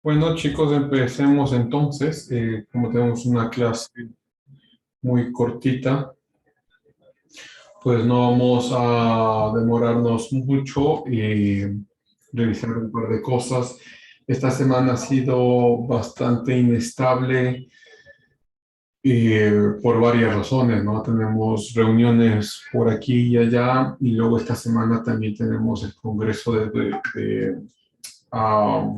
Bueno, chicos, empecemos entonces. Como tenemos una clase muy cortita, pues no vamos a demorarnos mucho y revisar un par de cosas. Esta semana ha sido bastante inestable por varias razones, ¿no? Tenemos reuniones por aquí y allá y luego esta semana también tenemos el Congreso ah,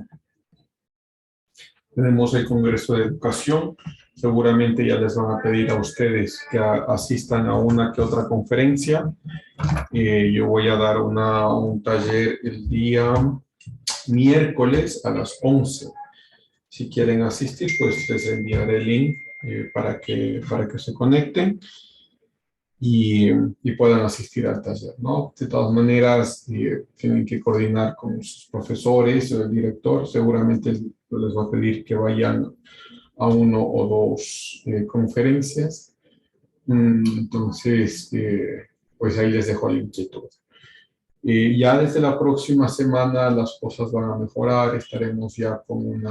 tenemos el Congreso de Educación. Seguramente ya les van a pedir a ustedes que asistan a una que otra conferencia. Yo voy a dar un taller el día miércoles a las 11. Si quieren asistir, pues les enviaré el link para que se conecten y puedan asistir al taller, ¿no? De todas maneras, tienen que coordinar con sus profesores o el director. Seguramente les va a pedir que vayan a uno o dos conferencias. Entonces, pues ahí les dejo la inquietud. Ya desde la próxima semana las cosas van a mejorar, estaremos ya con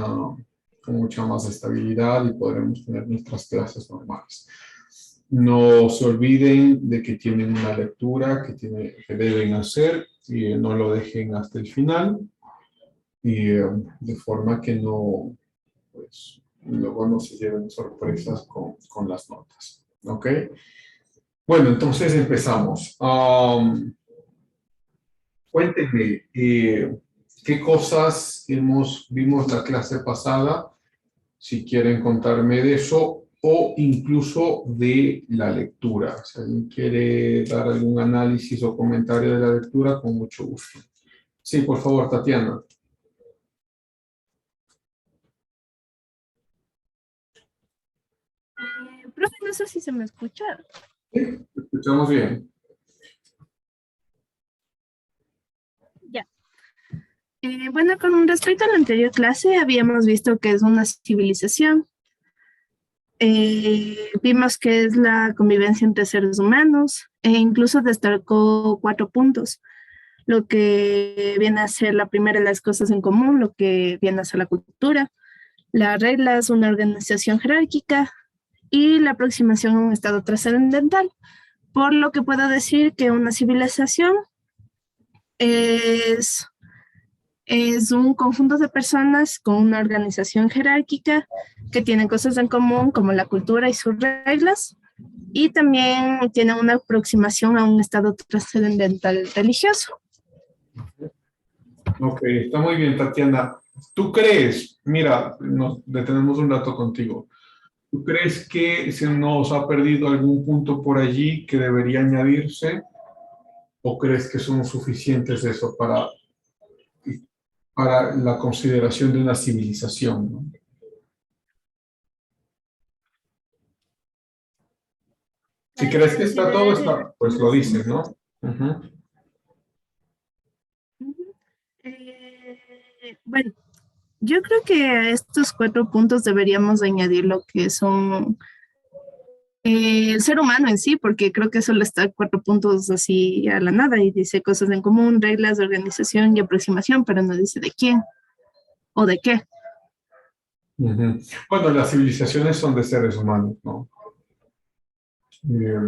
mucha más estabilidad y podremos tener nuestras clases normales. No se olviden de que tienen una lectura que deben hacer y no lo dejen hasta el final, y de forma que no, pues, luego no se lleven sorpresas con las notas. ¿Ok? Bueno, entonces empezamos. Cuéntenme, ¿qué cosas vimos la clase pasada? Si quieren contarme de eso o incluso de la lectura. Si alguien quiere dar algún análisis o comentario de la lectura, con mucho gusto. Sí, por favor, Tatiana. Profe, no sé si se me escucha. Sí, te escuchamos bien. Ya. Bueno, con respecto a la anterior clase, habíamos visto que es una civilización. Vimos que es la convivencia entre seres humanos e incluso destacó 4 puntos. Lo que viene a ser la primera de las cosas en común, lo que viene a ser la cultura, las reglas, una organización jerárquica y la aproximación a un estado trascendental. Por lo que puedo decir que una civilización es un conjunto de personas con una organización jerárquica que tienen cosas en común como la cultura y sus reglas, y también tienen una aproximación a un estado trascendental religioso. Ok, está muy bien, Tatiana. ¿Tú crees, mira, nos detenemos un rato contigo, ¿tú crees que se nos ha perdido algún punto por allí que debería añadirse? ¿O crees que son suficientes eso para la consideración de una civilización, ¿no? Si Para crees que está todo, considerar está, pues una lo dices, ¿no? civilización. Ujú. Ujú. Bueno, yo creo que a estos 4 puntos deberíamos añadir lo que son el ser humano en sí, porque creo que solo está 4 puntos así a la nada y dice cosas en común, reglas de organización y aproximación, pero no dice de quién o de qué. Ujú. Bueno, las civilizaciones son de seres humanos, ¿no? Eh,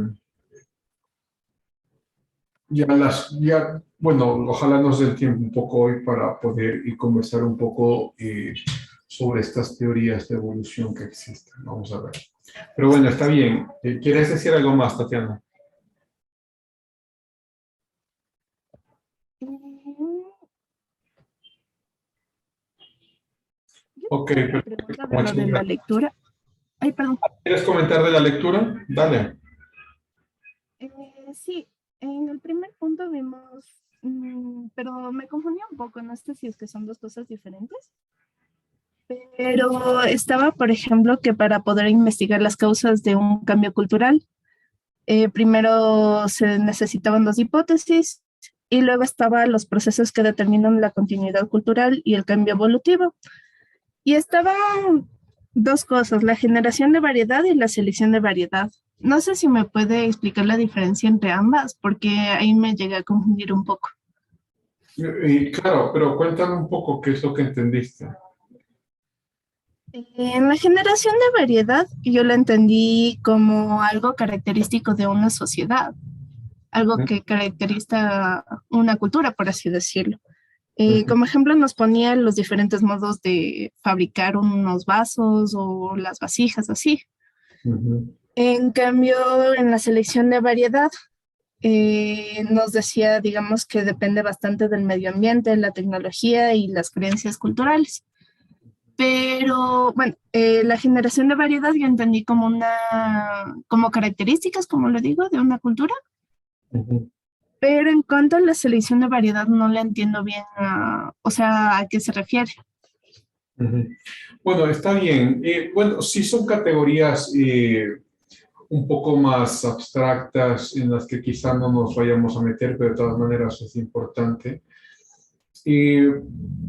bueno, ojalá nos dé el tiempo un poco hoy para poder y conversar un poco sobre estas teorías de evolución que existen. Vamos a ver. Pero bueno, está bien. ¿Quieres decir algo más, Tatiana? Yo Ok, tengo una perfecto. pregunta de lo Muchas de la gracias. lectura. Ay, perdón. ¿Quieres comentar de la lectura? Dale. Eh, sí, en el primer punto vimos, pero me confundí un poco, no sé si es que son 2 cosas diferentes, pero estaba, por ejemplo, que para poder investigar las causas de un cambio cultural, primero se necesitaban 2 hipótesis y luego estaban los procesos que determinan la continuidad cultural y el cambio evolutivo. Y estaban 2 cosas, la generación de variedad y la selección de variedad. No sé si me puede explicar la diferencia entre ambas, porque ahí me llegué a confundir un poco. Y claro, pero cuéntame un poco qué es lo que entendiste. En la generación de variedad, yo la entendí como algo característico de una sociedad, algo que caracteriza una cultura, por así decirlo. Ujú, Como ejemplo, nos ponía los diferentes modos de fabricar unos vasos o las vasijas, así. ujú, En cambio, en la selección de variedad, nos decía, digamos, que depende bastante del medio ambiente, la tecnología y las creencias culturales. Pero bueno, la generación de variedad yo entendí como como características, como lo digo, de una cultura. ujú, Pero en cuanto a la selección de variedad, no la entiendo bien, o sea, a qué se refiere. ujú. Bueno, está bien. Bueno, sí son categorías un poco más abstractas en las que quizá no nos vayamos a meter, pero de todas maneras es importante. Y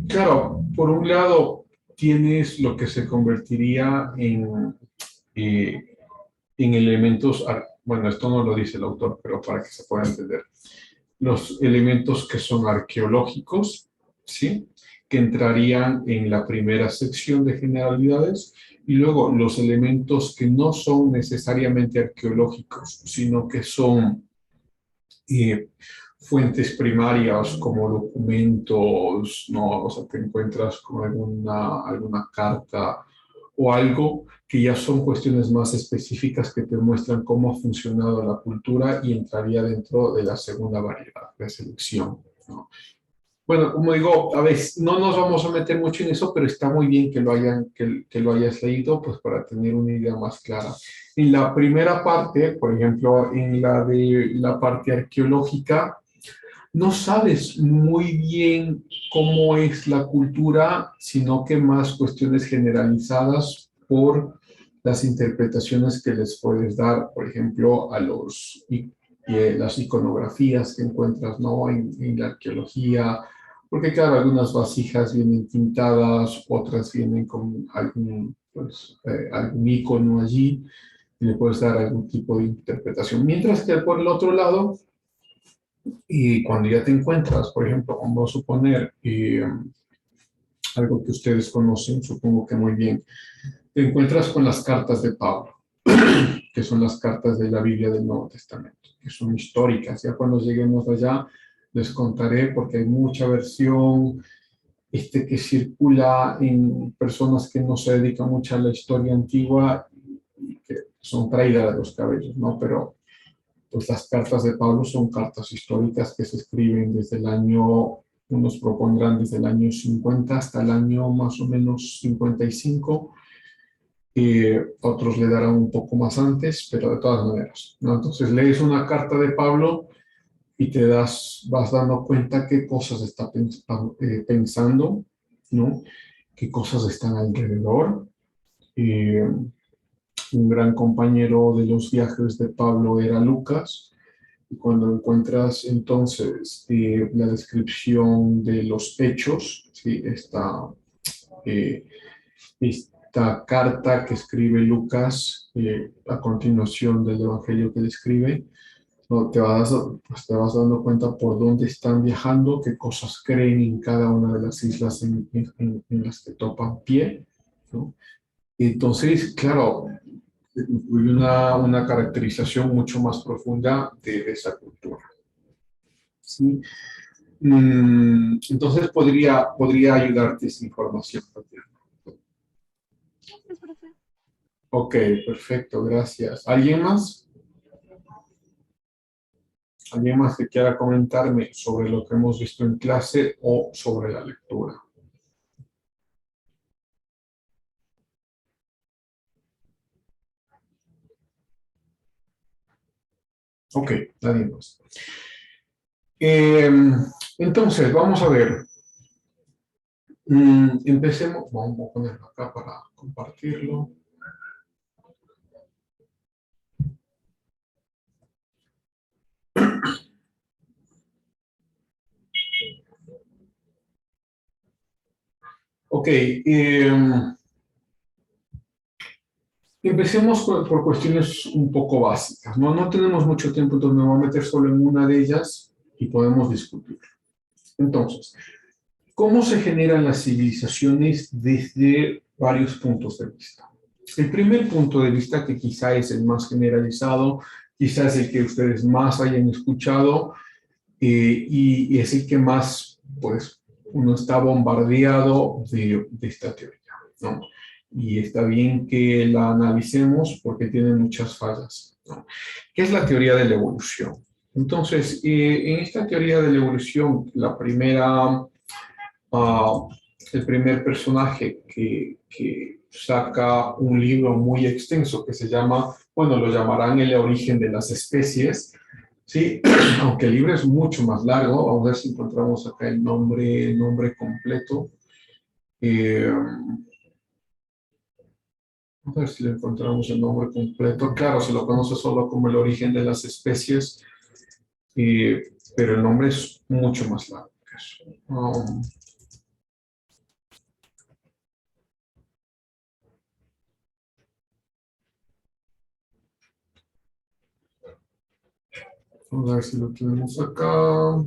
claro, por un lado tienes lo que se convertiría eh, en elementos, bueno, esto no lo dice el autor, pero para que se pueda entender, los elementos que son arqueológicos, ¿sí? Que entrarían en la primera sección de generalidades, y luego los elementos que no son necesariamente arqueológicos, sino que son eh, fuentes primarias como documentos, ¿no? O sea, te encuentras con alguna carta o algo que ya son cuestiones más específicas que te muestran cómo ha funcionado la cultura y entraría dentro de la segunda variedad de selección, ¿no? Bueno, como digo, a veces no nos vamos a meter mucho en eso, pero está muy bien que lo hayas leído, pues para tener una idea más clara. En la primera parte, por ejemplo, en la de la parte arqueológica, no sabes muy bien cómo es la cultura, sino que más cuestiones generalizadas por las interpretaciones que les puedes dar, por ejemplo, las iconografías que encuentras, ¿no? En la arqueología, porque claro, algunas vasijas vienen tintadas, otras vienen con algún icono allí, y le puedes dar algún tipo de interpretación. Mientras que por el otro lado, y cuando ya te encuentras, por ejemplo, vamos a suponer algo que ustedes conocen, supongo que muy bien, te encuentras con las cartas de Pablo, que son las cartas de la Biblia del Nuevo Testamento, que son históricas. Ya cuando lleguemos allá les contaré porque hay mucha versión que circula en personas que no se dedican mucho a la historia antigua y que son traídas de los cabellos, ¿no? Pero pues las cartas de Pablo son cartas históricas que se escriben desde el año, unos propondrán desde el año 50 hasta el año más o menos 55, otros le darán un poco más antes, pero de todas maneras, ¿no? Entonces lees una carta de Pablo y vas dando cuenta qué cosas está pensando, ¿no? Qué cosas están alrededor. Eh, un gran compañero de los viajes de Pablo era Lucas. Y cuando encuentras entonces la descripción de los hechos, ¿sí? Eh, esta carta que escribe Lucas a continuación del evangelio que le escribe, ¿no? Pues te vas dando cuenta por dónde están viajando, qué cosas creen en cada una de las islas en las que topan pie, ¿no? Entonces, claro, incluye una caracterización mucho más profunda de esa cultura. ¿Sí? Entonces podría ayudarte esa información. Gracias, profe. Ok, perfecto, gracias. ¿Alguien más? ¿Alguien más que quiera comentarme sobre lo que hemos visto en clase o sobre la lectura? Ok, nadie más. Eh, entonces, vamos a ver. Empecemos, vamos a ponerlo acá para compartirlo. Ok, empecemos por cuestiones un poco básicas, ¿no? No tenemos mucho tiempo, entonces me voy a meter solo en una de ellas y podemos discutir. Entonces, ¿cómo se generan las civilizaciones desde varios puntos de vista. El primer punto de vista, que quizá es el más generalizado, quizás el que ustedes más hayan escuchado, y es el que más, pues, uno está bombardeado de esta teoría, ¿no? Y está bien que la analicemos porque tiene muchas fallas, ¿no? ¿Qué es la teoría de la evolución? Entonces, en esta teoría de la evolución, el primer personaje que saca un libro muy extenso que se llama, bueno, lo llamarán El origen de las especies, ¿sí? Aunque el libro es mucho más largo. Vamos a ver si encontramos acá el nombre completo. Vamos a ver si le encontramos el nombre completo. Claro, se lo conoce solo como El origen de las especies, pero el nombre es mucho más largo que eso. Vamos a ver si lo tenemos acá.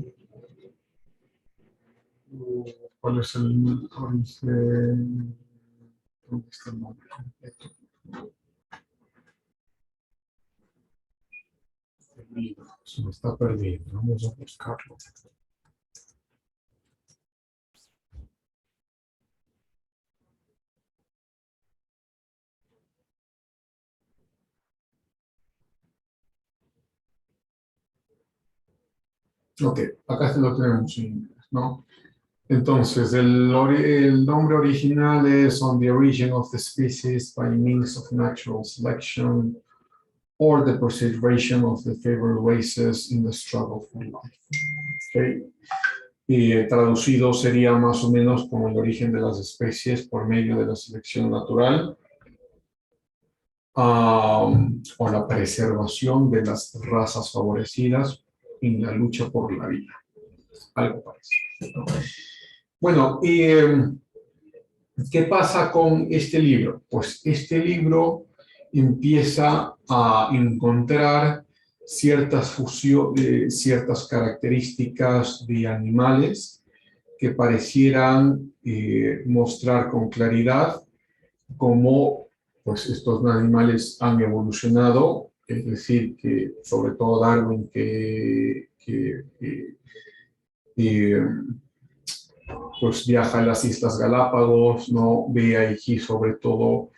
¿Cuál es el origen? ¿Dónde está el nombre completo? Perdido. Se me está perdiendo. Vamos a buscarlo. Ok, acá se lo tenemos en inglés, ¿no? Entonces, el nombre original es On the Origin of the Species by Means of Natural Selection or the Preservation of the Favored Races in the Struggle for Life. Okay. Y traducido sería más o menos como el origen de las especies por medio de la selección natural, o la preservación de las razas favorecidas en la lucha por la vida. Algo parecido, ¿no? Bueno, ¿qué pasa con este libro? Pues este libro empieza a encontrar ciertas características de animales que parecieran mostrar con claridad cómo, pues, estos animales han evolucionado. Es decir, que sobre todo Darwin, eh, pues viaja a las Islas Galápagos, ¿no? Ve aquí sobre todo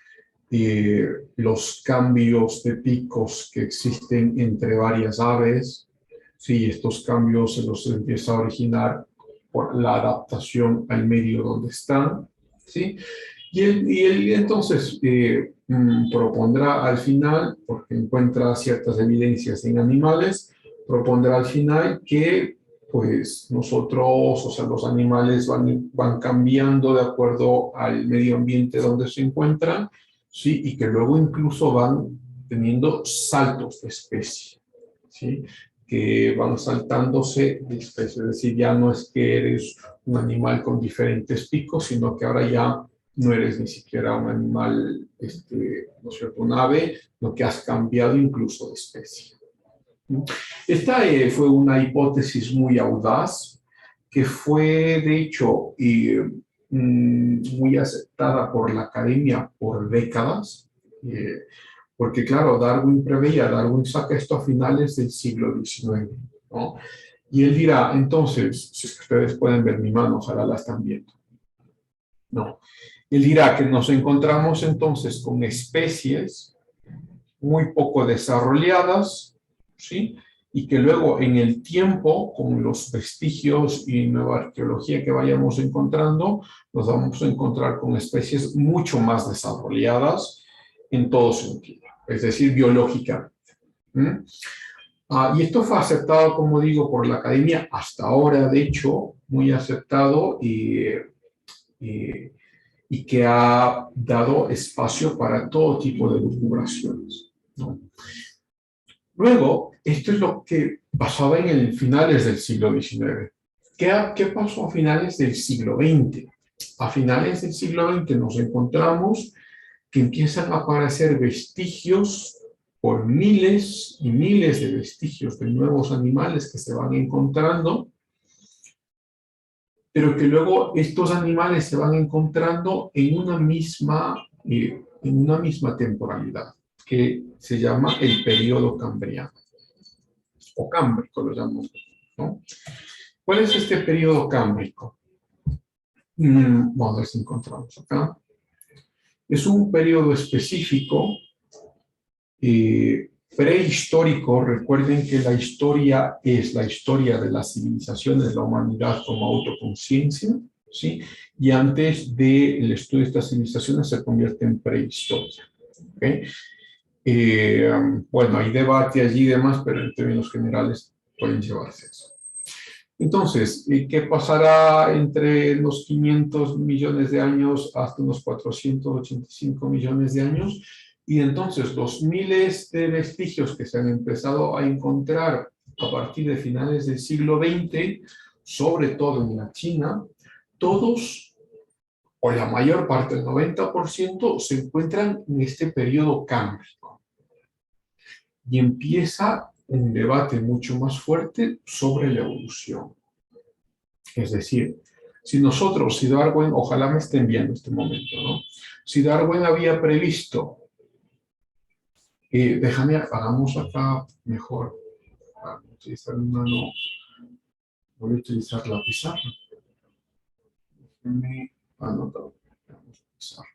los cambios de picos que existen entre varias aves. Sí, estos cambios se los empieza a originar por la adaptación al medio donde están, ¿sí? Y él entonces propondrá al final, porque encuentra ciertas evidencias en animales, propondrá al final que pues nosotros, o sea, los animales van cambiando de acuerdo al medio ambiente donde se encuentran, ¿sí? Y que luego incluso van teniendo saltos de especie, ¿sí? Que van saltándose de especie, es decir, ya no es que eres un animal con diferentes picos, sino que ahora ya no eres ni siquiera un animal, ¿no es cierto?, un ave, sino que has cambiado incluso de especie. Esta fue una hipótesis muy audaz, que fue de hecho muy aceptada por la academia por décadas, porque claro, Darwin saca esto a finales del siglo XIX, ¿no? Y él dirá, entonces, si es que ustedes pueden ver mi mano, ojalá la están viendo, ¿no? Él dirá que nos encontramos entonces con especies muy poco desarrolladas, ¿sí? Y que luego en el tiempo, con los vestigios y nueva arqueología que vayamos encontrando, nos vamos a encontrar con especies mucho más desarrolladas en todo sentido, es decir, biológicamente. Y esto fue aceptado, como digo, por la academia hasta ahora, de hecho, muy aceptado, y que ha dado espacio para todo tipo de lucubraciones, ¿no? Luego, esto es lo que pasaba en el finales del siglo XIX. ¿Qué pasó a finales del siglo XX? A finales del siglo XX nos encontramos que empiezan a aparecer vestigios, por miles y miles de vestigios de nuevos animales que se van encontrando, pero que luego estos animales se van encontrando en una misma temporalidad, que se llama el periodo cambriano, o cámbrico lo llamamos, ¿no? ¿Cuál es este periodo cámbrico? Vamos a ver si encontramos acá. Es un periodo específico, prehistórico. Recuerden que la historia es la historia de las civilizaciones de la humanidad como autoconciencia, ¿sí? Y antes del estudio de estas civilizaciones se convierte en prehistoria, ¿ok? Bueno, hay debate allí y demás, pero en términos generales pueden llevarse eso. Entonces, ¿qué pasará entre los 500 millones de años hasta unos 485 millones de años? Y entonces los miles de vestigios que se han empezado a encontrar a partir de finales del siglo XX, sobre todo en la China, todos, o la mayor parte, el 90%, se encuentran en este periodo cámbrico. Y empieza un debate mucho más fuerte sobre la evolución. Es decir, si Darwin, ojalá me estén viendo en este momento, ¿no? Si Darwin había previsto, hagamos acá mejor, para utilizar mi mano, voy a utilizar la pizarra. Déjenme anotar, vamos a pizarra.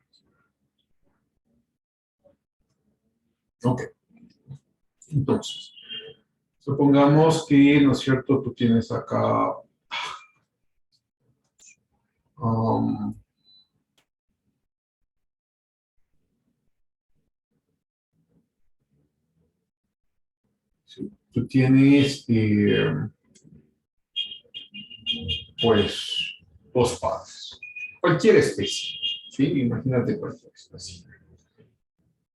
Ok, entonces, supongamos que, ¿no es cierto?, tú tienes acá sí, tú tienes, pues, dos padres, cualquier especie, ¿sí? Imagínate cualquier especie.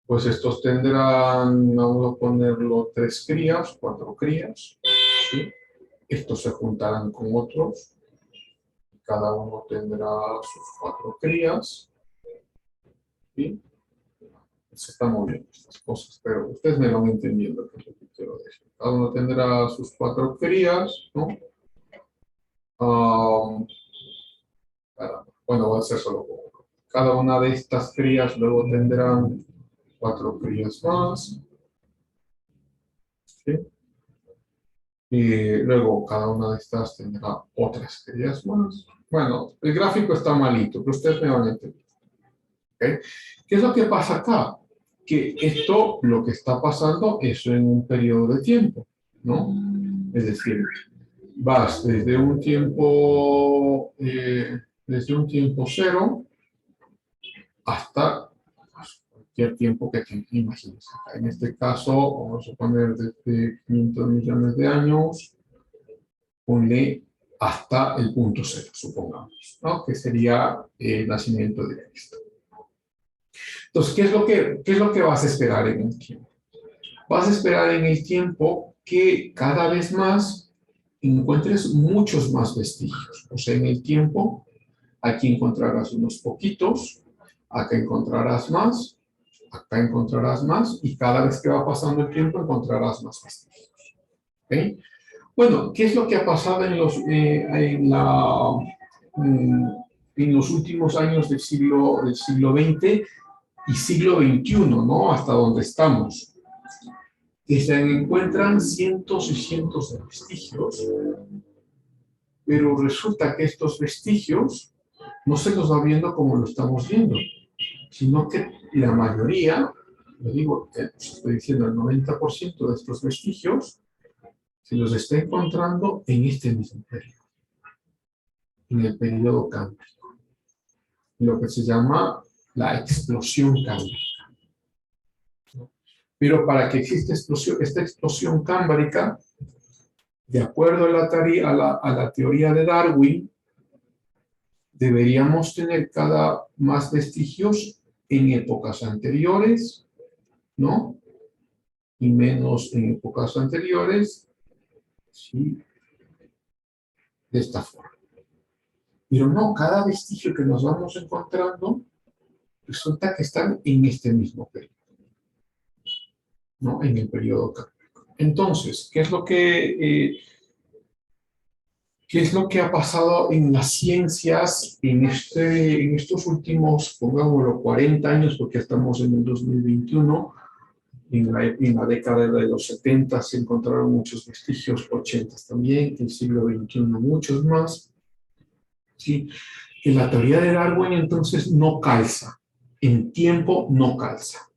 Pues estos tendrán, vamos a ponerlo, 3 crías, 4 crías, ¿sí? Estos se juntarán con otros, cada uno tendrá sus 4 crías, ¿sí? Se están moviendo estas cosas, pero ustedes me van entendiendo qué es lo que quiero decir. Cada uno tendrá sus 4 crías, ¿no? Bueno, voy a hacer solo uno. Cada una de estas crías luego tendrán 4 crías más, ¿sí? Y luego cada una de estas tendrá otras crías más. Bueno, el gráfico está malito, pero ustedes me van a entender. ¿Okay? ¿Qué es lo que pasa acá? Que esto, lo que está pasando, es en un periodo de tiempo, ¿no? Es decir, vas desde un tiempo cero hasta cualquier tiempo que te imagines. En este caso, vamos a poner desde 500 millones de años, ponle hasta el punto cero, supongamos, ¿no? Que sería el nacimiento de Cristo. Entonces, ¿qué es lo que vas a esperar en el tiempo? Vas a esperar en el tiempo que cada vez más encuentres muchos más vestigios. O sea, en el tiempo, aquí encontrarás unos poquitos, acá encontrarás más, acá encontrarás más, y cada vez que va pasando el tiempo encontrarás más vestigios. ¿Okay? Bueno, ¿qué es lo que ha pasado en los últimos años del siglo XX y siglo XXI, ¿no? Hasta donde estamos? Que se encuentran cientos y cientos de vestigios, pero resulta que estos vestigios no se los va viendo como lo estamos viendo, sino que la mayoría, le digo, estoy diciendo el 90% de estos vestigios, se los está encontrando en este mismo periodo, en el periodo cámbrico, lo que se llama la explosión cámbrica. Pero para que exista esta explosión cámbrica, de acuerdo a la teoría de Darwin, deberíamos tener cada más vestigios en épocas anteriores, ¿no? Y menos en épocas anteriores, ¿sí? De esta forma. Pero no, cada vestigio que nos vamos encontrando resulta que están en este mismo periodo, ¿no? En el periodo cámbrico. Entonces, ¿qué es lo que ¿Qué es lo que ha pasado en las ciencias en estos últimos, pongámoslo, 40 años, porque estamos en el 2021? En la década de los 70 se encontraron muchos vestigios, 80 también, en el siglo XXI muchos más. ¿Sí? Que la teoría de Darwin entonces no calza, en tiempo no calza.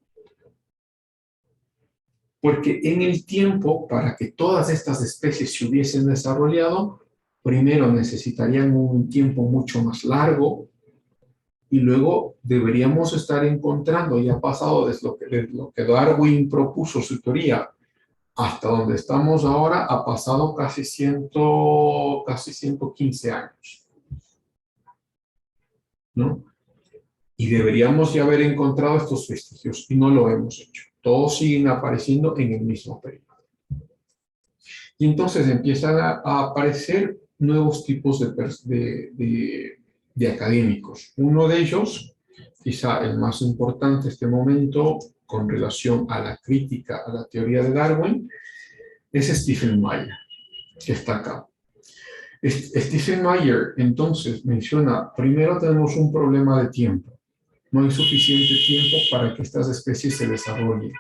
Porque en el tiempo, para que todas estas especies se hubiesen desarrollado, primero necesitarían un tiempo mucho más largo y luego deberíamos estar encontrando, ya ha pasado desde lo que Darwin propuso su teoría hasta donde estamos ahora, ha pasado casi 115 años, ¿no? Y deberíamos ya haber encontrado estos vestigios y no lo hemos hecho. Todos siguen apareciendo en el mismo periodo. Y entonces empiezan a aparecer nuevos tipos de académicos. Uno de ellos, quizá el más importante en este momento con relación a la crítica a la teoría de Darwin, es Stephen Meyer, que está acá. Stephen Meyer entonces menciona, primero tenemos un problema de tiempo. No hay suficiente tiempo para que estas especies se desarrollen.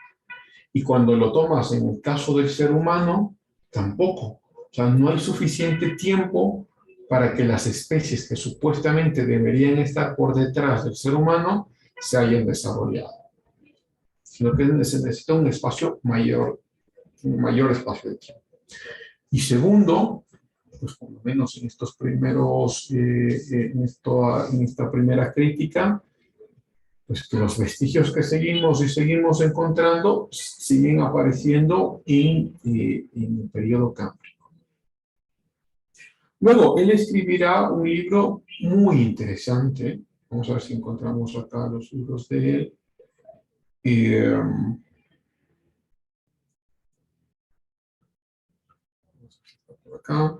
Y cuando lo tomas en el caso del ser humano, tampoco. O sea, no hay suficiente tiempo para que las especies que supuestamente deberían estar por detrás del ser humano se hayan desarrollado. Sino que se necesita un espacio mayor, un mayor espacio de tiempo. Y segundo, pues por lo menos en estos primeros, en esta primera crítica, pues que los vestigios que seguimos y seguimos encontrando siguen apareciendo en el periodo cámbrico. Luego, él escribirá un libro muy interesante. Vamos a ver si encontramos acá los libros de él. Por acá,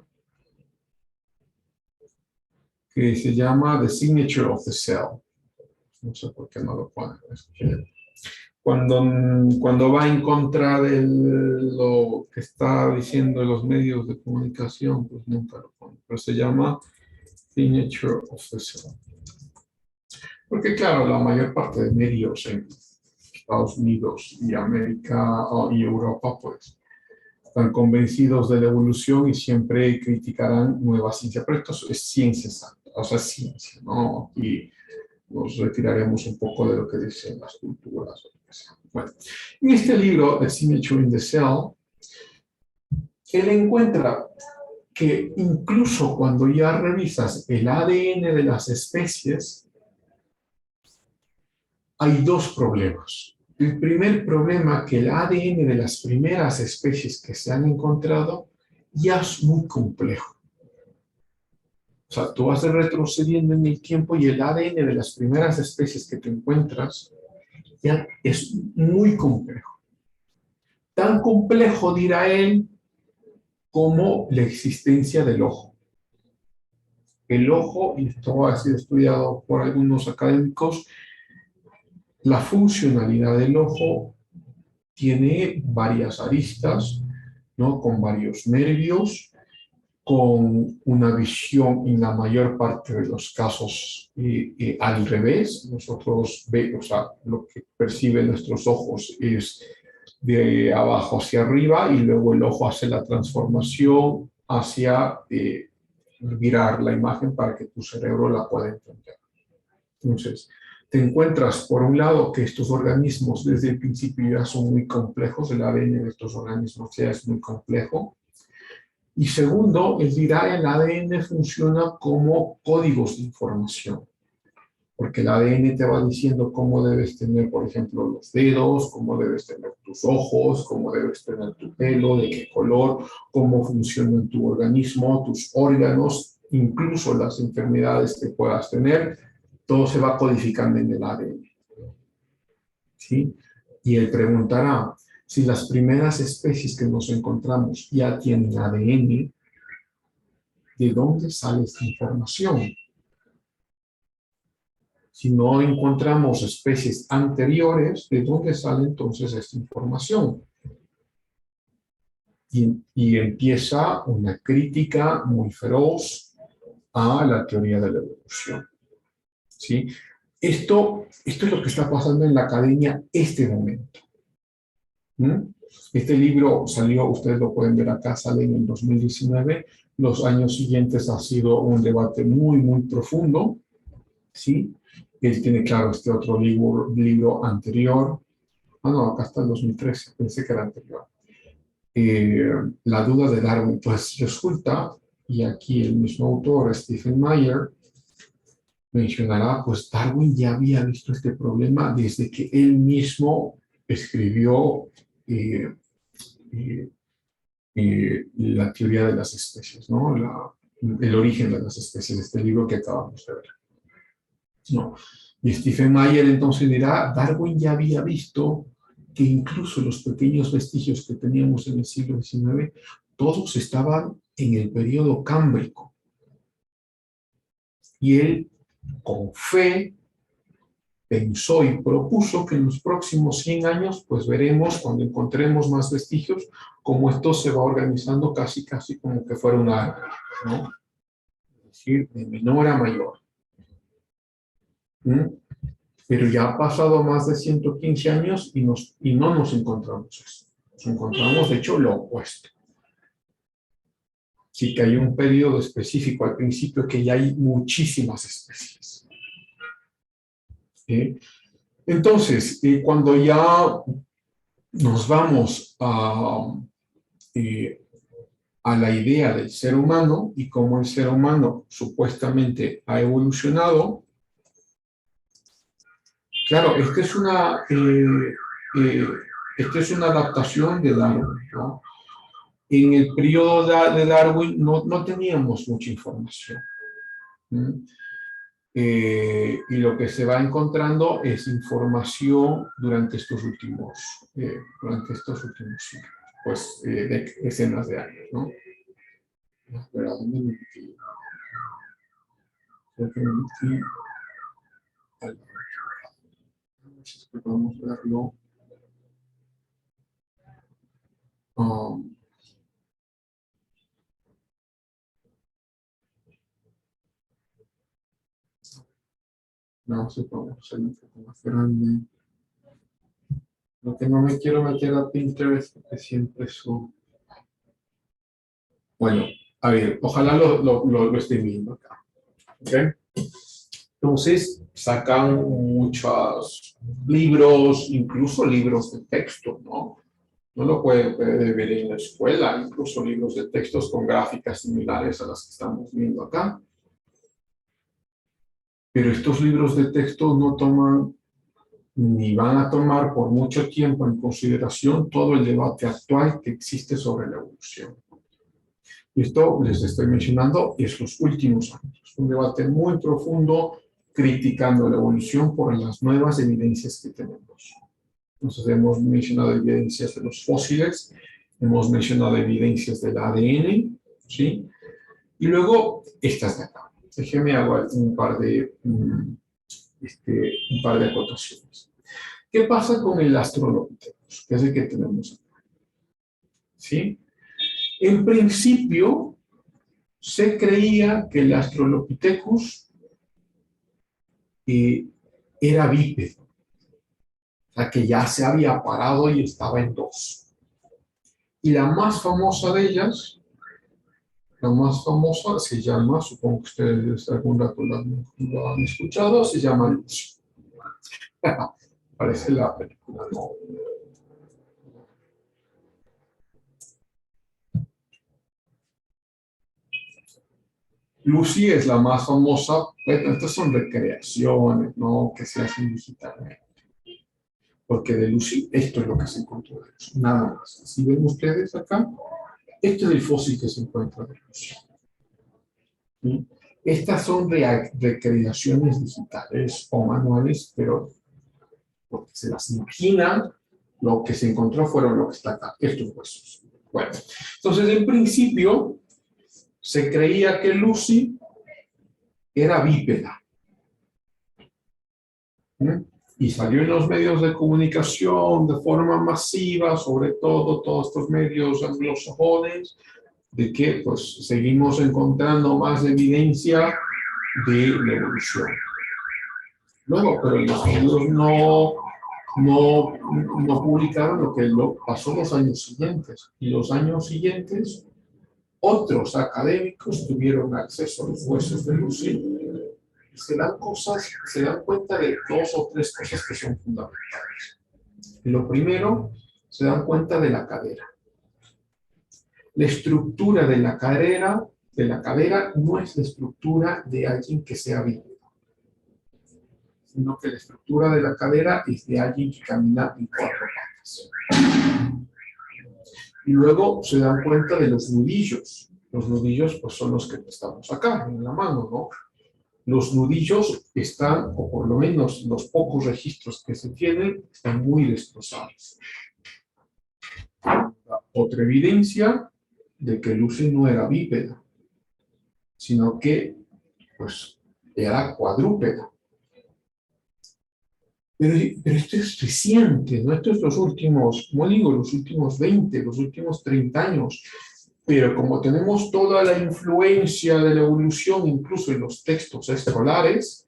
que se llama The Signature of the Cell. No sé por qué no lo ponen. Cuando va en contra de lo que está diciendo los medios de comunicación, pues nunca lo pone. Pero se llama Signature of the Cell. Porque claro, la mayor parte de medios en Estados Unidos y América y Europa, pues, están convencidos de la evolución y siempre criticarán nueva ciencia. Pero esto es ciencia exacta, o sea, ciencia, ¿no? Y nos retiraremos un poco de lo que dicen las culturas. Bueno, en este libro, The Signature in the Cell, él encuentra que incluso cuando ya revisas el ADN de las especies, hay dos problemas. El primer problema, que el ADN de las primeras especies que se han encontrado ya es muy complejo. O sea, tú vas retrocediendo en el tiempo y el ADN de las primeras especies que te encuentras ya es muy complejo. Tan complejo, dirá él, como la existencia del ojo. El ojo, y esto ha sido estudiado por algunos académicos, la funcionalidad del ojo tiene varias aristas, ¿no? Con varios nervios, con una visión en la mayor parte de los casos al revés. Nosotros vemos, o sea, lo que perciben nuestros ojos es de abajo hacia arriba y luego el ojo hace la transformación hacia virar la imagen para que tu cerebro la pueda entender. Entonces, te encuentras por un lado que estos organismos desde el principio ya son muy complejos, el ADN de estos organismos ya es muy complejo. Y segundo, él dirá, el ADN funciona como códigos de información, porque el ADN te va diciendo cómo debes tener, por ejemplo, los dedos, cómo debes tener tus ojos, cómo debes tener tu pelo, de qué color, cómo funciona tu organismo, tus órganos, incluso las enfermedades que puedas tener, todo se va codificando en el ADN. ¿Sí? Y él preguntará, si las primeras especies que nos encontramos ya tienen ADN, ¿de dónde sale esta información? Si no encontramos especies anteriores, ¿de dónde sale entonces esta información? y empieza una crítica muy feroz a la teoría de la evolución. ¿Sí? Esto es lo que está pasando en la academia este momento. Este libro salió, ustedes lo pueden ver acá, sale en el 2019. Los años siguientes ha sido un debate muy, muy profundo. ¿Sí? Él tiene, claro, este otro libro anterior. Ah, no, acá está el 2013, pensé que era anterior. La duda de Darwin. Pues resulta, y aquí el mismo autor, Stephen Meyer, mencionará, pues Darwin ya había visto este problema desde que él mismo escribió eh, eh, la teoría de las especies, ¿no? El origen de las especies, este libro que acabamos de ver. ¿No? Y Stephen Meyer entonces dirá, Darwin ya había visto que incluso los pequeños vestigios que teníamos en el siglo XIX, todos estaban en el periodo cámbrico. Y él, con fe, pensó y propuso que en los próximos 100 años, pues veremos, cuando encontremos más vestigios, cómo esto se va organizando casi como que fuera un árbol, ¿no? Es decir, de menor a mayor. Pero ya ha pasado más de 115 años y no nos encontramos eso. Nos encontramos, de hecho, lo opuesto. Sí que hay un periodo específico al principio que ya hay muchísimas especies. Entonces, cuando ya nos vamos a la idea del ser humano y cómo el ser humano supuestamente ha evolucionado, claro, esta es una adaptación de Darwin, ¿no? En el periodo de Darwin no teníamos mucha información. Y lo que se va encontrando es información durante estos últimos siglos, pues de decenas de años, ¿no? Espera, ¿dónde me metí? Creo que me metí al... Vamos a verlo. No sé cómo hacer un poco más grande. Lo que no me quiero meter a Pinterest porque siempre son... Bueno, a ver, ojalá lo estén viendo acá. ¿Okay? Entonces, sacan muchos libros, incluso libros de texto, ¿no? No lo puede ver en la escuela, incluso libros de textos con gráficas similares a las que estamos viendo acá. Pero estos libros de texto no toman ni van a tomar por mucho tiempo en consideración todo el debate actual que existe sobre la evolución. Y esto, les estoy mencionando, es los últimos años. Un debate muy profundo criticando la evolución por las nuevas evidencias que tenemos. Entonces, hemos mencionado evidencias de los fósiles, hemos mencionado evidencias del ADN, ¿sí? Y luego, estas de acá. Déjenme hacer un par de acotaciones. ¿Qué pasa con el Australopithecus? Que es el que tenemos acá. ¿Sí? En principio, se creía que el Australopithecus era bípedo, o sea, que ya se había parado y estaba en dos. Y la más famosa de ellas, se llama, supongo que ustedes algún rato lo han escuchado, se llama Lucy. Parece la película, ¿no? Lucy es la más famosa, bueno, estas son recreaciones, ¿no? Que se hacen digitalmente. Porque de Lucy, esto es lo que se encontró de Lucy, nada más. Si ven ustedes acá, este es el fósil que se encuentra de Lucy. ¿Sí? Estas son recreaciones digitales o manuales, pero porque se las imaginan, lo que se encontró fueron lo que está acá, estos huesos. Bueno, entonces en principio se creía que Lucy era bípeda. Y salió en los medios de comunicación de forma masiva, sobre todo todos estos medios anglosajones, de que pues seguimos encontrando más evidencia de la evolución. Luego, pero los estudios no publicaron lo que pasó en los años siguientes. Y los años siguientes, otros académicos tuvieron acceso a los huesos de Lucy y se dan cuenta de dos o tres cosas que son fundamentales. Lo primero, se dan cuenta de la cadera. La estructura de la cadera no es la estructura de alguien que sea vivo, sino que la estructura de la cadera es de alguien que camina en cuatro patas. Y luego se dan cuenta de los nudillos. Los nudillos pues, son los que estamos acá, en la mano, ¿no? Los nudillos están, o por lo menos los pocos registros que se tienen, están muy destrozados. Otra evidencia de que Lucy no era bípeda, sino que pues, era cuadrúpeda. Pero esto es reciente, ¿no? Esto es los últimos, como digo, los últimos 20, los últimos 30 años. Pero como tenemos toda la influencia de la evolución, incluso en los textos escolares,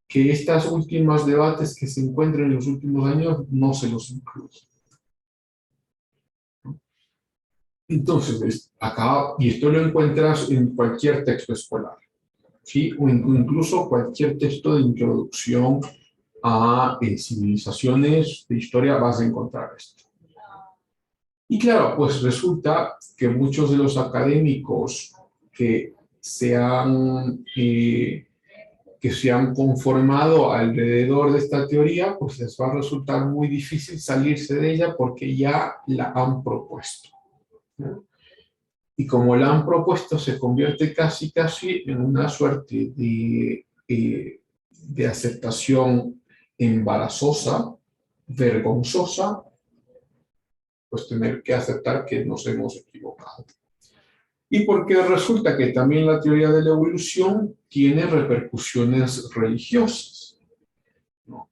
que estas últimas debates que se encuentran en los últimos años no se los incluyen. Entonces, acá, y esto lo encuentras en cualquier texto escolar, ¿sí? O incluso cualquier texto de introducción a civilizaciones de historia vas a encontrar esto. Y claro, pues resulta que muchos de los académicos que se han conformado alrededor de esta teoría, pues les va a resultar muy difícil salirse de ella porque ya la han propuesto, ¿no? Y como la han propuesto, se convierte casi en una suerte de aceptación embarazosa, vergonzosa, pues tener que aceptar que nos hemos equivocado. Y porque resulta que también la teoría de la evolución tiene repercusiones religiosas, ¿no?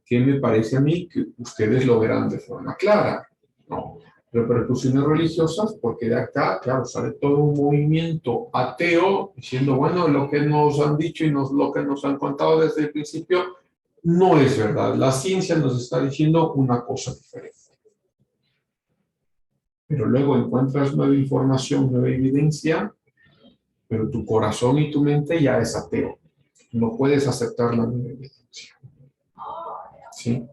Que me parece a mí que ustedes lo verán de forma clara, ¿no? Repercusiones religiosas porque de acá, claro, sale todo un movimiento ateo diciendo, bueno, lo que nos han dicho y lo que nos han contado desde el principio no es verdad. La ciencia nos está diciendo una cosa diferente. Pero luego encuentras nueva información, nueva evidencia, pero tu corazón y tu mente ya es ateo. No puedes aceptar la nueva evidencia. ¿Sí?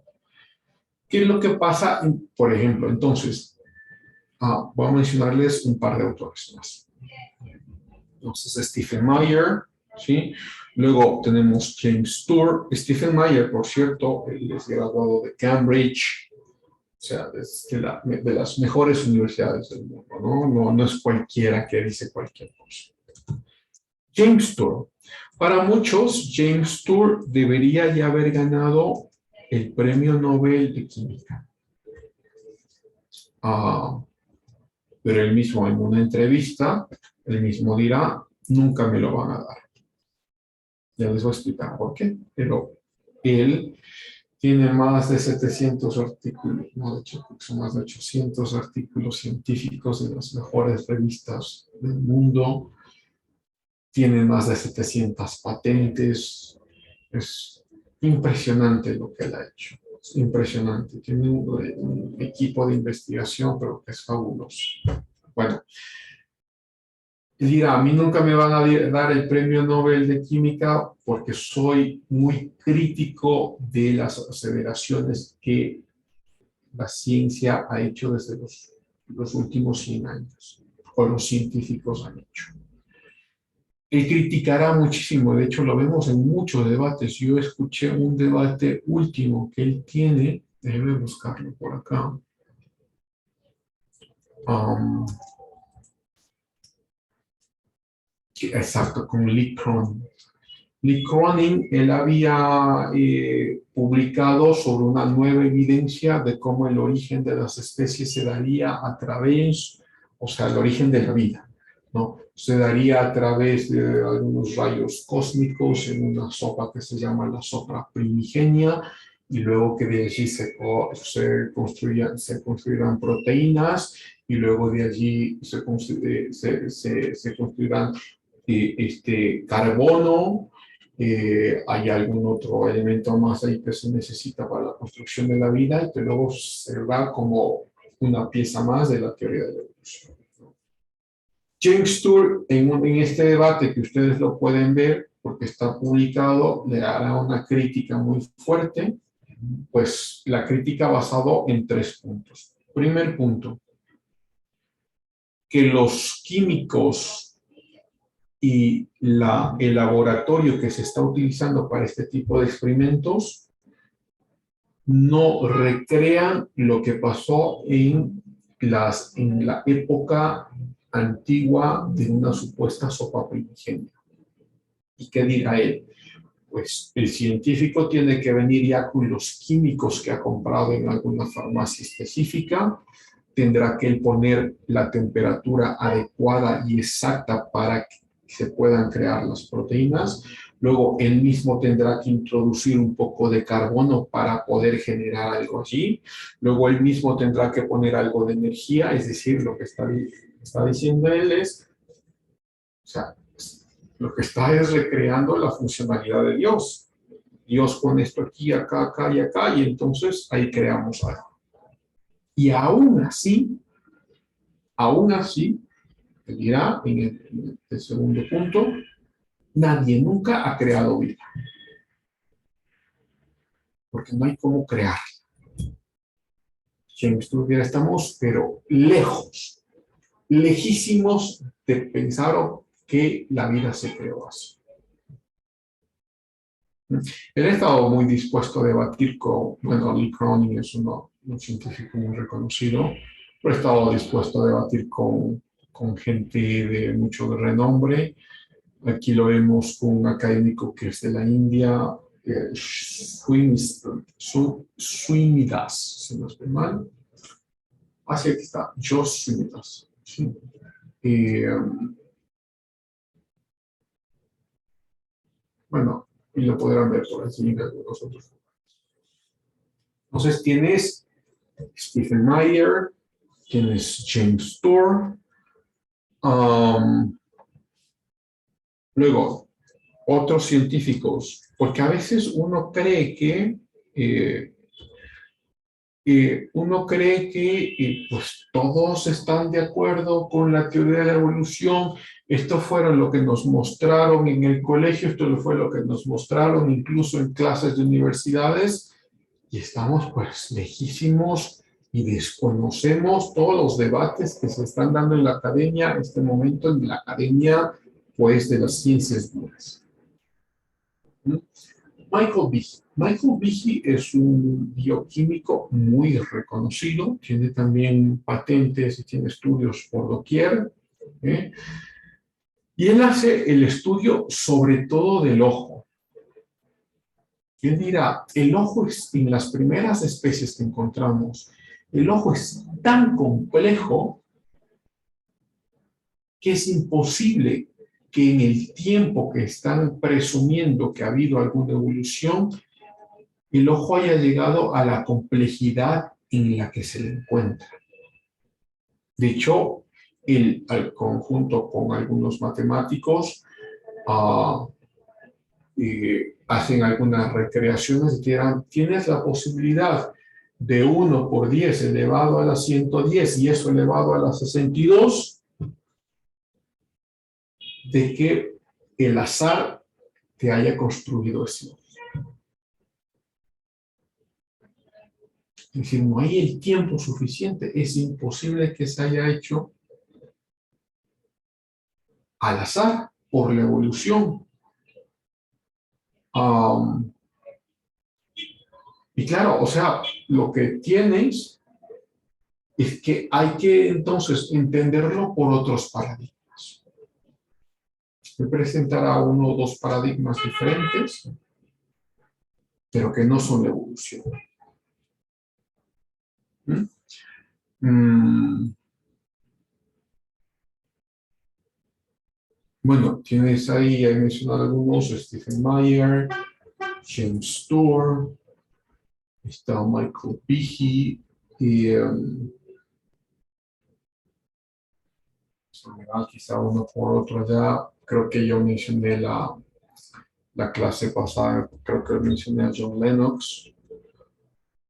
¿Qué es lo que pasa? Por ejemplo, entonces, voy a mencionarles un par de autores más. Entonces, Stephen Meyer, ¿sí? Luego tenemos James Tour. Stephen Meyer, por cierto, él es graduado de Cambridge, o sea, de las mejores universidades del mundo, ¿no? No es cualquiera que dice cualquier cosa. James Tour. Para muchos, James Tour debería ya haber ganado el Premio Nobel de Química. Pero él mismo en una entrevista, él mismo dirá, nunca me lo van a dar. Ya les voy a explicar por qué, pero él tiene más de 700 artículos, no, de hecho, son más de 800 artículos científicos en las mejores revistas del mundo, tiene más de 700 patentes, es impresionante lo que él ha hecho, es impresionante, tiene un equipo de investigación, pero que es fabuloso. Bueno, dirá, a mí nunca me van a dar el premio Nobel de Química porque soy muy crítico de las aseveraciones que la ciencia ha hecho desde los últimos 100 años, o los científicos han hecho. Él criticará muchísimo, de hecho lo vemos en muchos debates. Yo escuché un debate último que él tiene, déjeme buscarlo por acá. Exacto, con Lee Cronin. Lee Cronin, él había publicado sobre una nueva evidencia de cómo el origen de las especies se daría a través, o sea, el origen de la vida, ¿no? se daría a través de algunos rayos cósmicos en una sopa que se llama la sopa primigenia, y luego que de allí se construirán proteínas, y luego de allí se construirán carbono. Hay algún otro elemento más ahí que se necesita para la construcción de la vida, y que luego se va como una pieza más de la teoría de la evolución. James Tour, en este debate que ustedes lo pueden ver, porque está publicado, le hará una crítica muy fuerte, pues la crítica basado en 3 puntos. Primer punto, que los químicos y el laboratorio que se está utilizando para este tipo de experimentos no recrean lo que pasó en la época antigua de una supuesta sopa primigenia. ¿Y qué dirá él? Pues el científico tiene que venir ya con los químicos que ha comprado en alguna farmacia específica, tendrá que poner la temperatura adecuada y exacta para que se puedan crear las proteínas. Luego él mismo tendrá que introducir un poco de carbono para poder generar algo allí. Luego él mismo tendrá que poner algo de energía, es decir, lo que está diciendo él es, o sea, lo que está es recreando la funcionalidad de Dios. Dios pone esto aquí, acá, acá y acá, y entonces ahí creamos algo. Y aún así, te dirá en el segundo punto, nadie nunca ha creado vida. Porque no hay cómo crear. James Tour, estamos, pero lejos, lejísimos de pensar que la vida se creó así. Él ha estado muy dispuesto a debatir con, bueno, Lee Cronin es un científico muy reconocido, pero ha estado dispuesto a debatir con gente de mucho renombre. Aquí lo vemos con un académico que es de la India, Srinidas, si no estoy mal. Así aquí está, Josh Srinidas. Sí. Bueno, y lo podrán ver por allí en algunos otros. Entonces tienes Stephen Meyer, tienes James Tour, luego otros científicos, porque a veces uno cree que pues todos están de acuerdo con la teoría de la evolución. Esto fue lo que nos mostraron en el colegio, esto fue lo que nos mostraron incluso en clases de universidades, y estamos pues lejísimos y desconocemos todos los debates que se están dando en la academia, en este momento en la academia pues de las ciencias duras. Michael Behe. Michael Behe es un bioquímico muy reconocido, tiene también patentes y tiene estudios por doquier. Y él hace el estudio sobre todo del ojo. Él dirá, el ojo es, en las primeras especies que encontramos, el ojo es tan complejo que es imposible que en el tiempo que están presumiendo que ha habido alguna evolución, el ojo haya llegado a la complejidad en la que se le encuentra. De hecho, al conjunto con algunos matemáticos, hacen algunas recreaciones y dirán, tienes la posibilidad de 1 por 10 elevado a la 110 y eso elevado a la 62, de que el azar te haya construido eso. Es decir, no hay el tiempo suficiente, es imposible que se haya hecho al azar por la evolución. Y claro, o sea, lo que tienes es que hay que entonces entenderlo por otros paradigmas. Me presentará 1 o 2 paradigmas diferentes, pero que no son la evolución. Bueno, tienes ahí, he mencionado algunos, Stephen Meyer, James Tour, está Michael Behe y quizá uno por otro ya. Creo que yo mencioné la clase pasada, creo que mencioné a John Lennox,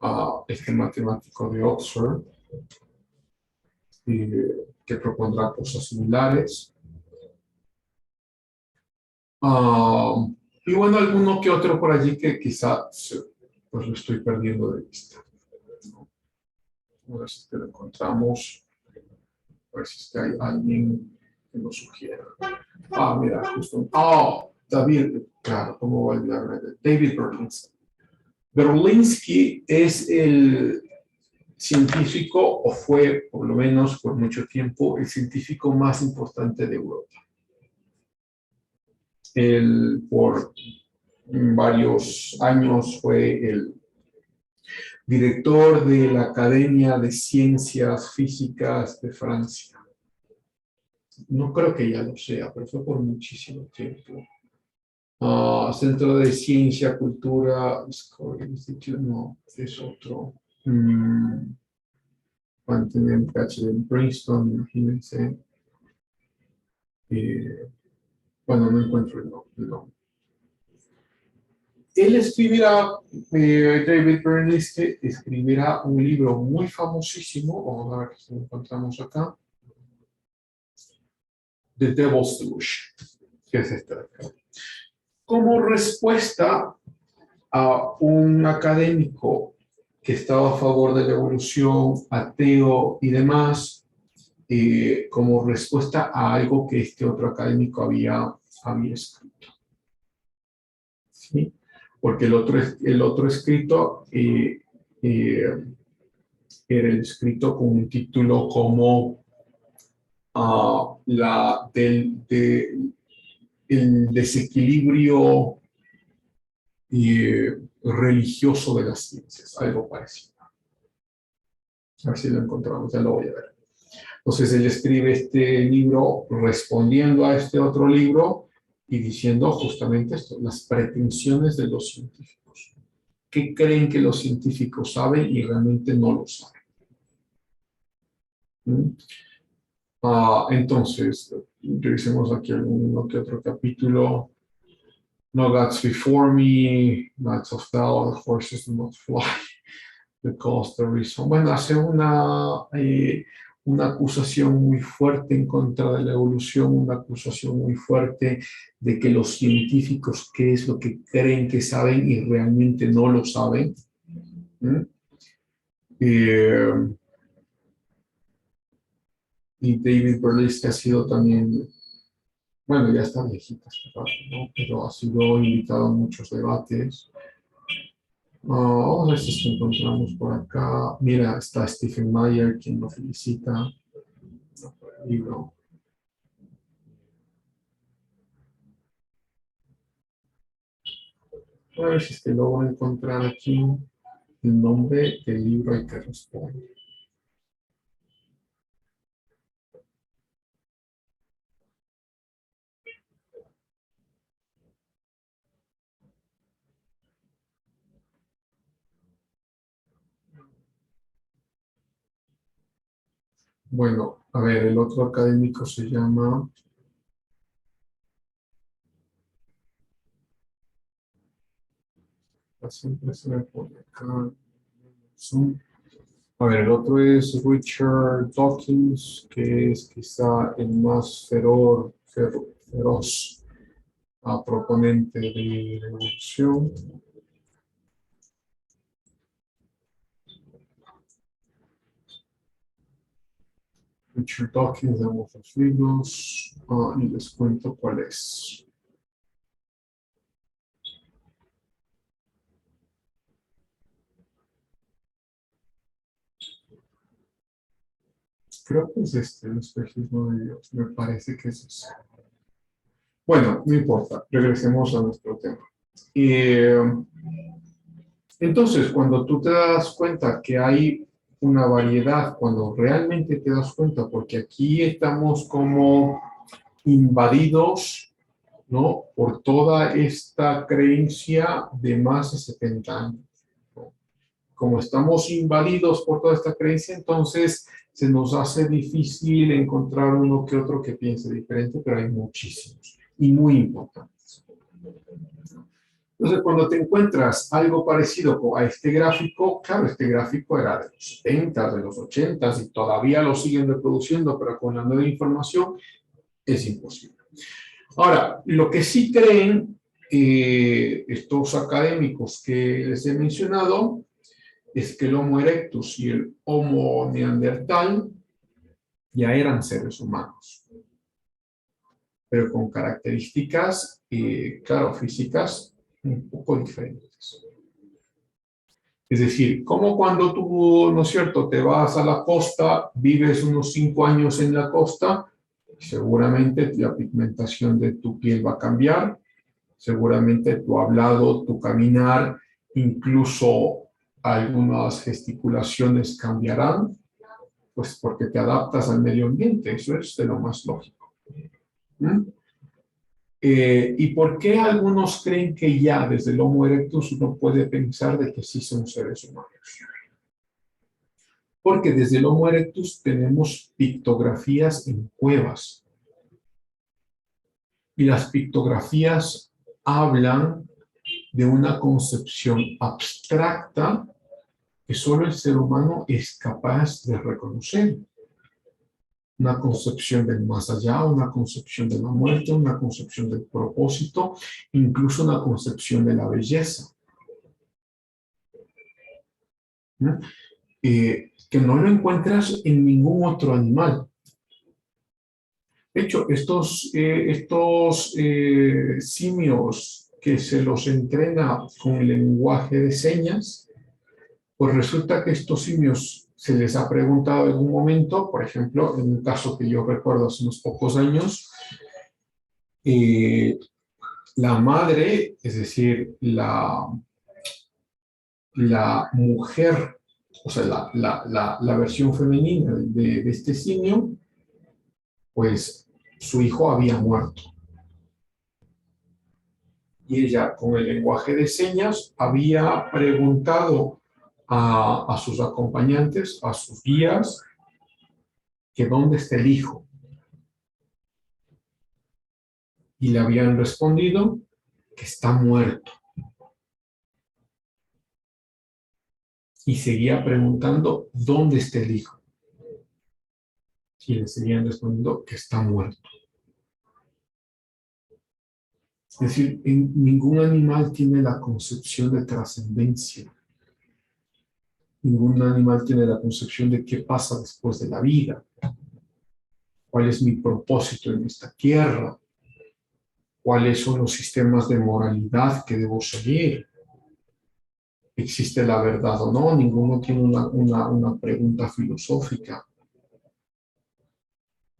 a este matemático de Oxford, que propondrá cosas similares. Y bueno, alguno que otro por allí que quizá pues lo estoy perdiendo de vista. A ver si lo encontramos, a ver si es que hay alguien que lo sugiera. Mira, justo. David, claro, ¿cómo voy a olvidarme de David Berlinski? Berlinski es el científico, o fue por lo menos por mucho tiempo, el científico más importante de Europa. Él por varios años fue el director de la Academia de Ciencias Físicas de Francia. No creo que ya lo sea, pero fue por muchísimo tiempo. Centro de Ciencia, Cultura, no, es otro. Mantener un PhD en Princeton, imagínense. Bueno, no encuentro el nombre. Él escribirá, David Berlinski escribirá un libro muy famosísimo, vamos a ver si lo encontramos acá, The Devil's Delusion, que es esta de acá. Como respuesta a un académico que estaba a favor de la evolución, ateo y demás, como respuesta a algo que este otro académico había escrito. ¿Sí? Porque el otro escrito era el escrito con un título como el desequilibrio religioso de las ciencias, algo parecido. A ver si lo encontramos, ya lo voy a ver. Entonces él escribe este libro respondiendo a este otro libro y diciendo justamente esto, las pretensiones de los científicos. ¿Qué creen que los científicos saben y realmente no lo saben? Entonces, revisemos aquí alguno que otro capítulo. No gods before me, knights of thou, horses do not fly, the cause, the reason. Bueno, hace una acusación muy fuerte en contra de la evolución, una acusación muy fuerte de que los científicos, qué es lo que creen que saben y realmente no lo saben. Y David Berlinski ha sido también, bueno, ya está viejita, ¿no? Pero ha sido invitado a muchos debates. Vamos a ver si encontramos por acá. Mira, está Stephen Meyer, quien lo felicita por el libro. A ver si es que logro encontrar aquí el nombre del libro al que responde. Bueno, a ver, el otro académico se llama... Siempre se me pone acá. A ver, el otro es Richard Dawkins, que es quizá el más feroz proponente de la evolución. Richard Dawkins, damos los libros y les cuento cuál es. Creo que es el espejismo de Dios, me parece que es eso. Bueno, no importa, regresemos a nuestro tema. Entonces, cuando tú te das cuenta que hay una variedad, cuando realmente te das cuenta, porque aquí estamos como invadidos, ¿no?, por toda esta creencia de más de 70 años. ¿No? Como estamos invadidos por toda esta creencia, entonces se nos hace difícil encontrar uno que otro que piense diferente, pero hay muchísimos y muy importantes. Entonces, cuando te encuentras algo parecido a este gráfico, claro, este gráfico era de los 70, de los 80 y todavía lo siguen reproduciendo, pero con la nueva información es imposible. Ahora, lo que sí creen estos académicos que les he mencionado es que el Homo erectus y el Homo neandertal ya eran seres humanos, pero con características, claro, físicas un poco diferentes. Es decir, como cuando tú, ¿no es cierto?, te vas a la costa, vives unos 5 años en la costa, seguramente la pigmentación de tu piel va a cambiar, seguramente tu hablado, tu caminar, incluso algunas gesticulaciones cambiarán, pues porque te adaptas al medio ambiente, eso es de lo más lógico. ¿Mm? ¿Y por qué algunos creen que ya desde el Homo erectus uno puede pensar de que sí son seres humanos? Porque desde el Homo erectus tenemos pictografías en cuevas. Y las pictografías hablan de una concepción abstracta que solo el ser humano es capaz de reconocer. Una concepción del más allá, una concepción de la muerte, una concepción del propósito, incluso una concepción de la belleza. ¿No? Que no lo encuentras en ningún otro animal. De hecho, estos simios que se los entrena con el lenguaje de señas, pues resulta que estos simios se les ha preguntado en algún momento, por ejemplo, en un caso que yo recuerdo hace unos pocos años, la madre, es decir, la mujer, o sea, la versión femenina de este simio, pues su hijo había muerto. Y ella, con el lenguaje de señas, había preguntado a sus acompañantes, a sus guías, que dónde está el hijo. Y le habían respondido que está muerto. Y seguía preguntando dónde está el hijo. Y le seguían respondiendo que está muerto. Es decir, ningún animal tiene la concepción de trascendencia. Ningún animal tiene la concepción de qué pasa después de la vida. ¿Cuál es mi propósito en esta tierra? ¿Cuáles son los sistemas de moralidad que debo seguir? ¿Existe la verdad o no? Ninguno tiene una pregunta filosófica,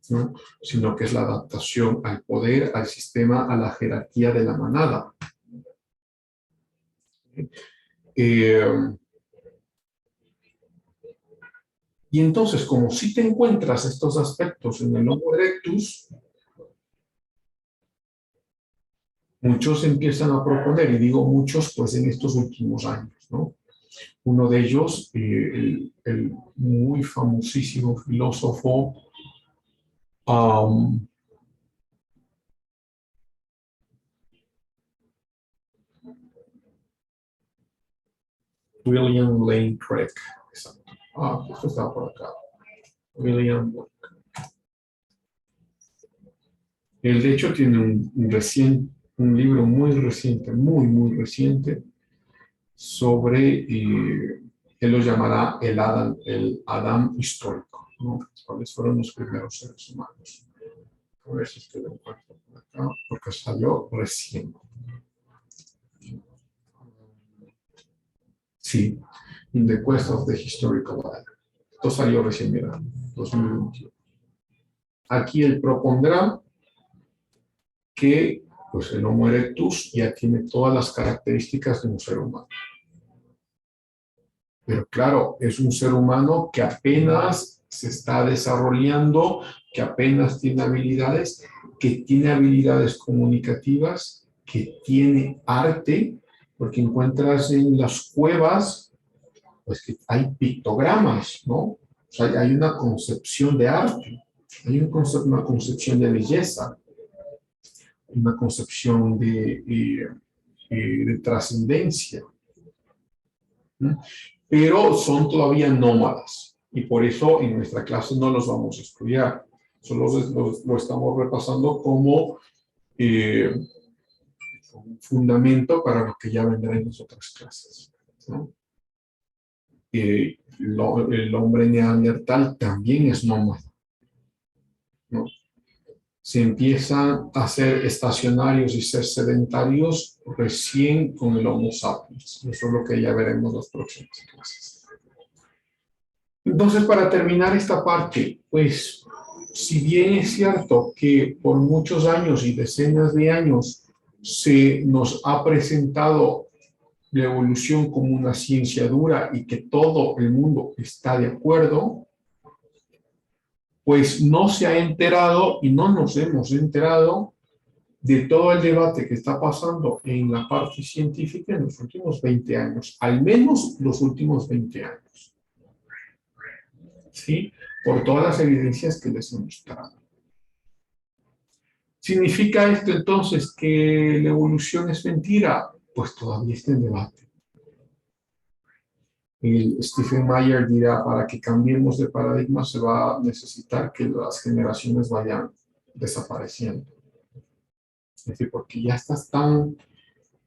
¿no? Sino que es la adaptación al poder, al sistema, a la jerarquía de la manada. Y entonces, como si te encuentras estos aspectos en el Homo erectus, muchos empiezan a proponer, y digo muchos, pues en estos últimos años, ¿no? Uno de ellos, el muy famosísimo filósofo William Lane Craig. Exacto. Esto está por acá. William Lane. Él, de hecho, tiene un libro muy reciente, muy reciente, sobre, él lo llamará el Adán histórico, ¿no? ¿Cuáles fueron los primeros seres humanos? A ver si es que lo encuentro por acá, porque salió recién. Sí, In the Quest of the Historical Adam. Esto salió recién, mira, 2021. Aquí él propondrá que pues, el Homo erectus ya tiene todas las características de un ser humano. Pero claro, es un ser humano que apenas se está desarrollando, que apenas tiene habilidades, que tiene habilidades comunicativas, que tiene arte, porque encuentras en las cuevas, pues que hay pictogramas, ¿no? O sea, hay una concepción de arte, hay una concepción de belleza, una concepción de trascendencia, ¿no? Pero son todavía nómadas y por eso en nuestra clase no los vamos a estudiar, solo lo estamos repasando como un fundamento para lo que ya vendrá en las otras clases, ¿no? El hombre neandertal también es nómada, ¿no? Se empiezan a ser estacionarios y ser sedentarios recién con el Homo sapiens. Eso es lo que ya veremos en las próximas clases. Entonces, para terminar esta parte, pues, si bien es cierto que por muchos años y decenas de años se nos ha presentado la evolución como una ciencia dura y que todo el mundo está de acuerdo, pues no se ha enterado y no nos hemos enterado de todo el debate que está pasando en la parte científica en los últimos 20 años, al menos los últimos 20 años, ¿sí? Por todas las evidencias que les he mostrado. ¿Significa esto entonces que la evolución es mentira? Pues todavía está en debate. El Stephen Meyer dirá, para que cambiemos de paradigma se va a necesitar que las generaciones vayan desapareciendo. Es decir, porque ya estás tan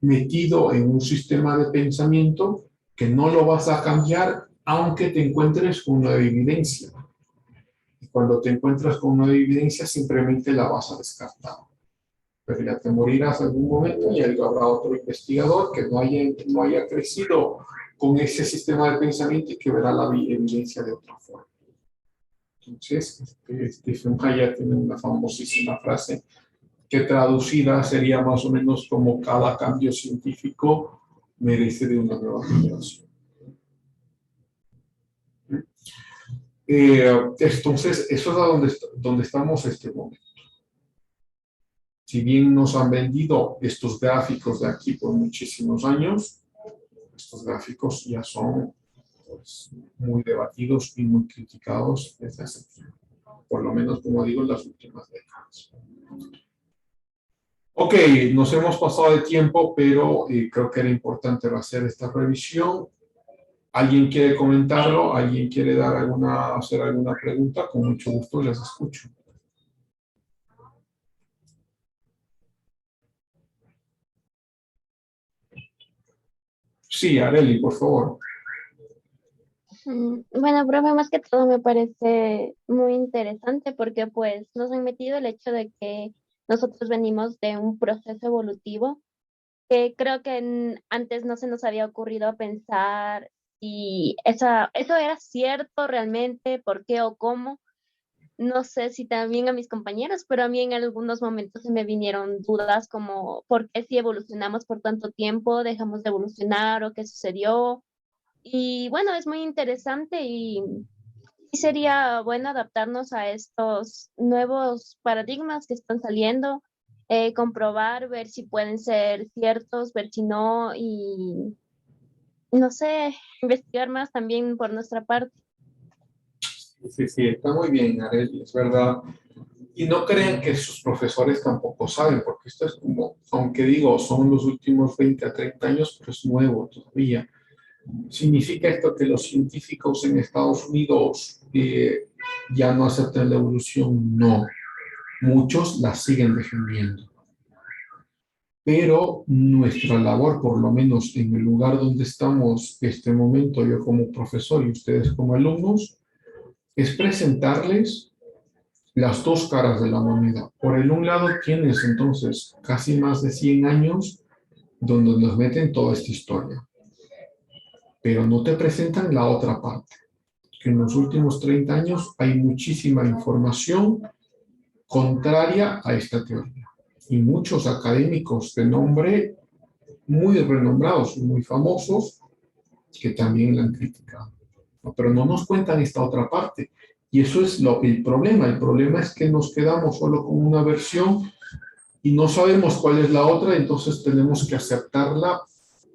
metido en un sistema de pensamiento que no lo vas a cambiar aunque te encuentres con una evidencia. Y cuando te encuentras con una evidencia simplemente la vas a descartar. Pero ya te morirás en algún momento y habrá otro investigador que no haya crecido con ese sistema de pensamiento y que verá la evidencia de otra forma. Entonces, Stephen Meyer tiene una famosísima frase que traducida sería más o menos como cada cambio científico merece de una nueva generación. Entonces, eso es donde estamos en este momento. Si bien nos han vendido estos gráficos de aquí por muchísimos años, estos gráficos ya son pues, muy debatidos y muy criticados desde hace tiempo. Por lo menos, como digo, en las últimas décadas. Ok, nos hemos pasado de tiempo, pero creo que era importante hacer esta revisión. ¿Alguien quiere comentarlo? ¿Alguien quiere hacer alguna pregunta? Con mucho gusto les escucho. Sí, Areli, por favor. Bueno, profe, más que todo me parece muy interesante porque pues nos han metido el hecho de que nosotros venimos de un proceso evolutivo que creo que antes no se nos había ocurrido pensar si eso era cierto realmente, por qué o cómo. No sé si también a mis compañeros, pero a mí en algunos momentos se me vinieron dudas como por qué si evolucionamos por tanto tiempo, dejamos de evolucionar o qué sucedió. Y bueno, es muy interesante y sí sería bueno adaptarnos a estos nuevos paradigmas que están saliendo, comprobar, ver si pueden ser ciertos, ver si no, y no sé, investigar más también por nuestra parte. Sí, sí, está muy bien, Areli, es verdad. Y no crean que sus profesores tampoco saben, porque esto es como, aunque digo, son los últimos 20 a 30 años, pero es nuevo todavía. ¿Significa esto que los científicos en Estados Unidos ya no aceptan la evolución? No, muchos la siguen defendiendo. Pero nuestra labor, por lo menos en el lugar donde estamos este momento, yo como profesor y ustedes como alumnos, es presentarles las dos caras de la moneda. Por el un lado tienes entonces casi más de 100 años donde nos meten toda esta historia, pero no te presentan la otra parte, que en los últimos 30 años hay muchísima información contraria a esta teoría. Y muchos académicos de nombre muy renombrados y muy famosos que también la han criticado. Pero no nos cuentan esta otra parte, Y eso es el problema. El problema es que nos quedamos solo con una versión y no sabemos cuál es la otra, entonces tenemos que aceptarla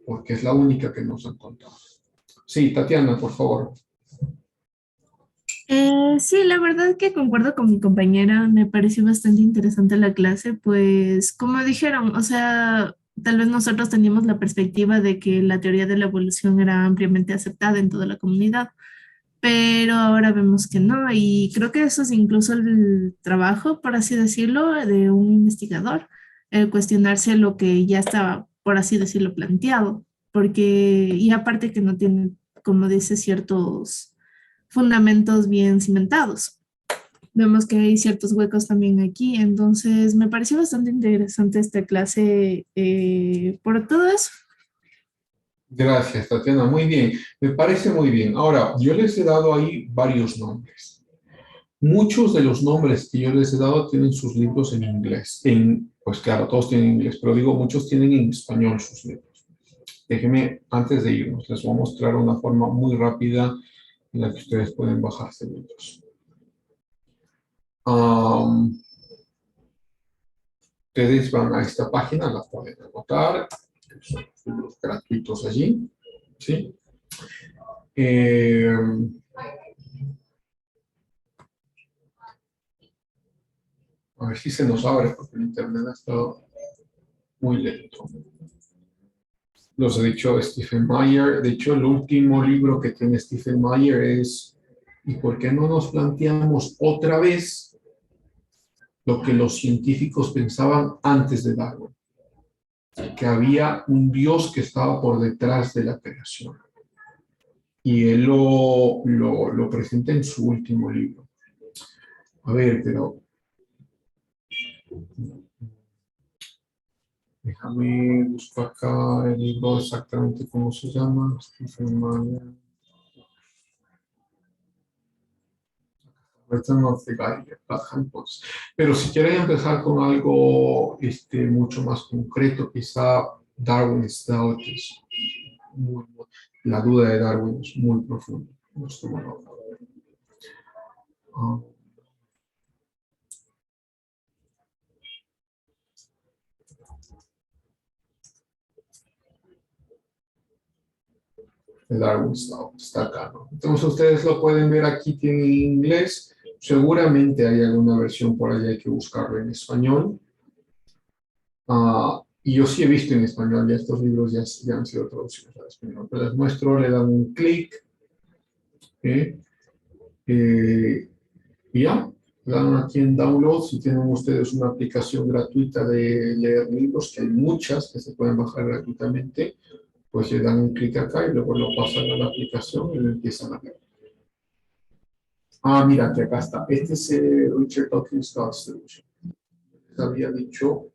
porque es la única que nos han contado. Sí, Tatiana, por favor. Sí, la verdad que concuerdo con mi compañera, me pareció bastante interesante la clase, pues como dijeron, o sea, tal vez nosotros teníamos la perspectiva de que la teoría de la evolución era ampliamente aceptada en toda la comunidad, pero ahora vemos que no, y creo que eso es incluso el trabajo, por así decirlo, de un investigador, el cuestionarse lo que ya estaba, por así decirlo, planteado, porque, y aparte que no tiene, como dice, ciertos fundamentos bien cimentados. Vemos que hay ciertos huecos también aquí, entonces me pareció bastante interesante esta clase por todo eso. Gracias, Tatiana. Muy bien. Me parece muy bien. Ahora, yo les he dado ahí varios nombres. Muchos de los nombres que yo les he dado tienen sus libros en inglés. Pues claro, todos tienen inglés, pero digo, muchos tienen en español sus libros. Déjenme, antes de irnos, les voy a mostrar una forma muy rápida en la que ustedes pueden bajarse libros. Ustedes van a esta página, la pueden anotar, son libros gratuitos allí, ¿sí? A ver si se nos abre porque el internet ha estado muy lento. Los he dicho Stephen Meyer. De hecho, el último libro que tiene Stephen Meyer es ¿y por qué no nos planteamos otra vez lo que los científicos pensaban antes de Darwin? Que había un Dios que estaba por detrás de la creación. Y él lo presenta en su último libro. A ver, pero déjame buscar acá el libro exactamente cómo se llama. Stephen Meyer. Return of the Guide, pues. Pero si quieren empezar con algo mucho más concreto, quizá Darwin's Doubt es la duda de Darwin es muy profunda. Ah, el Darwin's Doubt está acá, ¿no? Entonces ustedes lo pueden ver aquí, tiene en inglés. Seguramente hay alguna versión por allá, hay que buscarlo en español. Y yo sí he visto en español, ya estos libros ya han sido traducidos al español. Pero les muestro, le dan un clic. Y ya, le dan aquí en Download. Si tienen ustedes una aplicación gratuita de leer libros, que hay muchas que se pueden bajar gratuitamente, pues le dan un clic acá y luego lo pasan a la aplicación y lo empiezan a leer. Mira, que acá está. Este es Richard Dawkins Solution. Les había dicho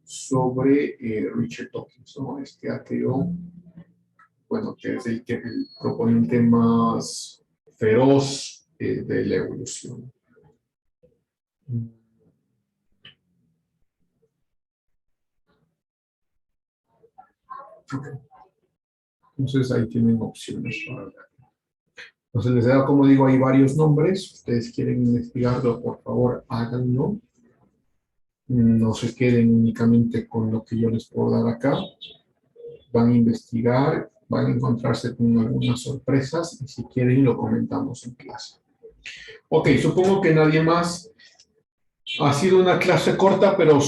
sobre Richard Dawkins, ¿no? Este ateo, bueno, que es el proponente más feroz de la evolución. Okay. Entonces ahí tienen opciones para ver. Entonces les he dado, como digo, hay varios nombres. Ustedes quieren investigarlo, por favor, háganlo. No se queden únicamente con lo que yo les puedo dar acá. Van a investigar, van a encontrarse con algunas sorpresas y si quieren lo comentamos en clase. Ok, supongo que nadie más. Ha sido una clase corta, pero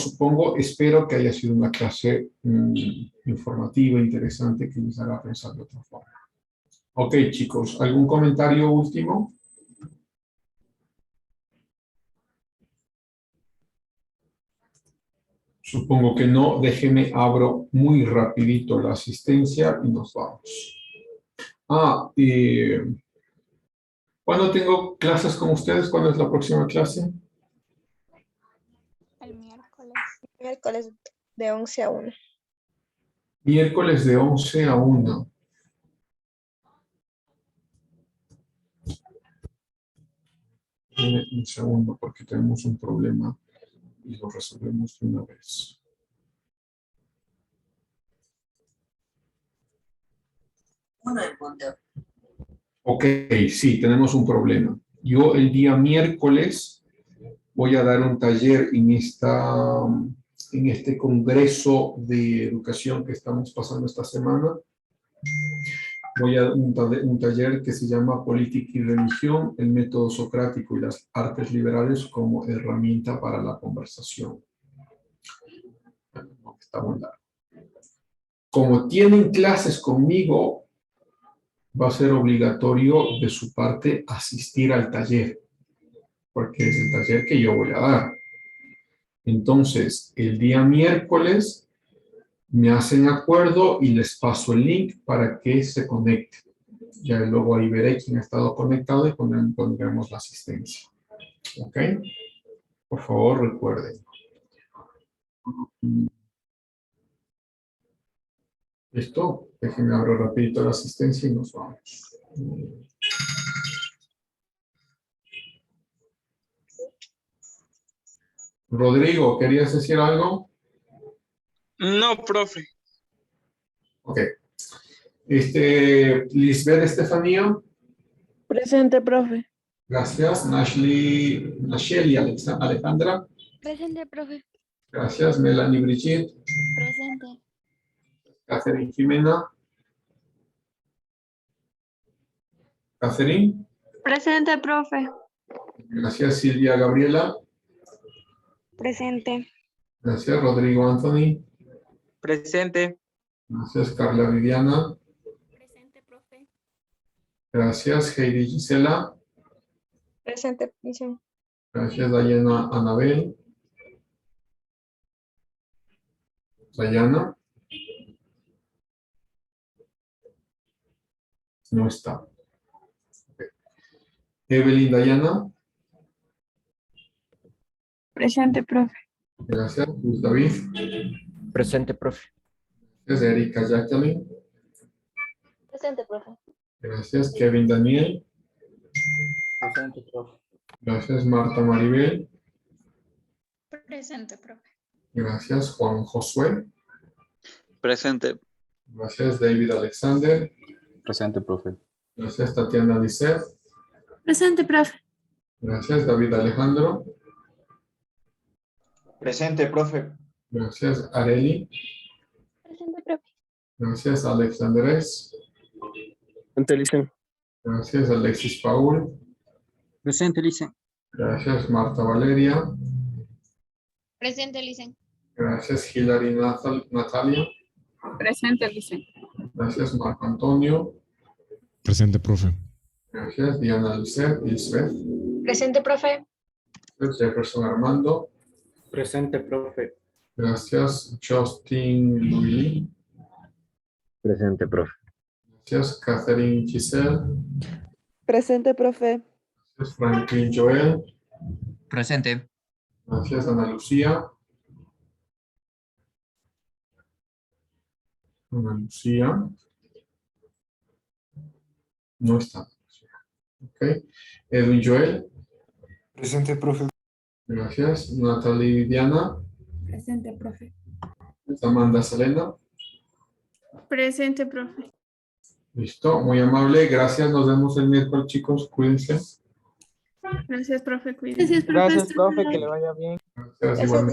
espero que haya sido una clase informativa, interesante, que les haga pensar de otra forma. Ok, chicos, ¿algún comentario último? Supongo que no. Déjeme, abro muy rapidito la asistencia y nos vamos. ¿Cuándo tengo clases con ustedes? ¿Cuándo es la próxima clase? El miércoles. Miércoles de 11 a 1. Miércoles de 11 a 1. Un segundo, porque tenemos un problema y lo resolvemos de una vez. Ok, sí, tenemos un problema. Yo el día miércoles voy a dar un taller en este congreso de educación que estamos pasando esta semana. Voy a dar un taller que se llama Política y Religión, el método socrático y las artes liberales como herramienta para la conversación. Está muy largo. Como tienen clases conmigo, va a ser obligatorio de su parte asistir al taller, porque es el taller que yo voy a dar. Entonces, el día miércoles me hacen acuerdo y les paso el link para que se conecten. Ya luego ahí veré quién ha estado conectado y pondremos la asistencia. ¿Ok? Por favor, recuerden. ¿Listo? Déjenme abrir rapidito la asistencia y nos vamos. Rodrigo, ¿querías decir algo? No, profe. Ok. Lisbeth Estefanía. Presente, profe. Gracias. Nacheli Alejandra. Presente, profe. Gracias. Melanie Brigitte. Presente. Catherine Jimena. Catherine. Presente, profe. Gracias. Silvia Gabriela. Presente. Gracias. Rodrigo Anthony. Presente. Gracias. Carla Viviana. Presente, profe. Gracias. Heidi Gisela. Presente, dice. Gracias. Dayana Anabel. Dayana. No está. Okay. Evelyn Dayana. Presente, profe. Gracias. Luz David. Presente, profe. Gracias. Erika Jacqueline. Presente, profe. Gracias. Kevin Daniel. Presente, profe. Gracias. Marta Maribel. Presente, profe. Gracias. Juan Josué. Presente. Gracias. David Alexander. Presente, profe. Gracias. Tatiana Lisset. Presente, profe. Gracias. David Alejandro. Presente, profe. Gracias. Areli. Presente, profe. Gracias. Alex Andrés. Presente, Licen. Gracias. Alexis Paul. Presente, Licen. Gracias. Marta Valeria. Presente, Licen. Gracias. Hilary Natalia. Presente, Licen. Gracias. Marco Antonio. Presente, profe. Gracias. Diana Lisbeth. Presente, profe. Jefferson Armando. Presente, profe. Gracias. Justin Louis. Presente, profe. Gracias. Catherine Giselle. Presente, profe. Gracias. Franklin Joel. Presente. Gracias. Ana Lucía. Ana Lucía. No está. Ok. Edwin Joel. Presente, profe. Gracias. Natalie Diana. Presente, profe. Amanda Selena. Presente, profe. Listo. Muy amable. Gracias. Nos vemos el miércoles, chicos. Cuídense. Gracias, profe. Cuídense. Gracias, profe. Gracias, profe. Que le vaya bien. Gracias. Igualmente.